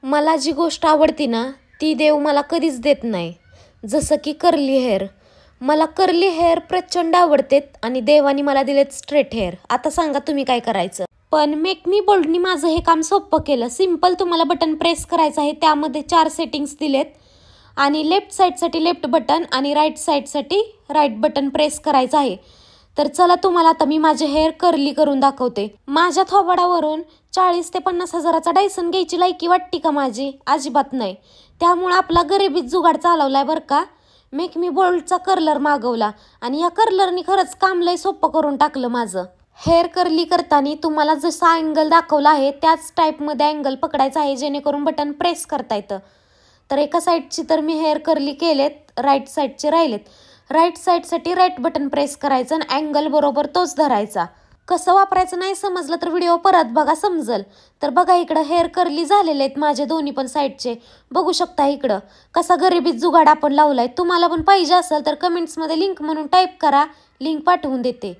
मला जी गोष्ट आवडती ना ती देव मला कधीच देत नाही, जसं की कर्ली हेअर. मला कर्ली हेअर प्रचंड आवडतेत आणि देवानी मला दिलेत स्ट्रेट हेअर. आता सांगा तुम्ही काय करायचं. पण मेक मी बोल्डनी माझं हे काम सोपं केलं. सिम्पल तुम्हाला बटन प्रेस करायचं आहे, त्यामध्ये 4 सेटिंग्स दिलेत आणि लेफ्ट साईडसाठी लेफ्ट बटन आणि राईट साईडसाठी राईट बटन प्रेस करायचं आहे. तर चला तुम्हाला आता मी माझे हेअर कर्ली करून दाखवते. माझ्या थोबाडावरून 40 ते 50 हजाराचा डायसन घ्यायची लायकी वाटती का माझी? अजिबात नाही. त्यामुळे आपला गरिबीत जुगाड चालवलाय बरं का. मेक मी बोल्डचा कर्लर मागवला आणि या कर्लरनी खरंच काम लय सोपं करून टाकलं माझं. हेअर कर्ली करताना तुम्हाला जसा अँगल दाखवला आहे त्याच टाईपमध्ये अँगल पकडायचा आहे, जेणेकरून बटन प्रेस करता येतं. तर एका साईडची तर मी हेअर कर्ली केलेत, राईट साईडचे राहिलेत. राईट साईडसाठी राईट बटन प्रेस करायचं आणि अँगल बरोबर तोच धरायचा. कसं वापरायचं नाही समजलं तर व्हिडिओ परत बघा, समजल. तर बघा इकडं हेअर कर्ली झालेले आहेत माझे दोन्ही पण साईडचे. बघू शकता इकडं कसा गरिबीत जुगाड आपण लावलाय. तुम्हाला पण पाहिजे असेल तर कमेंट्समध्ये लिंक म्हणून टाईप करा, लिंक पाठवून देते.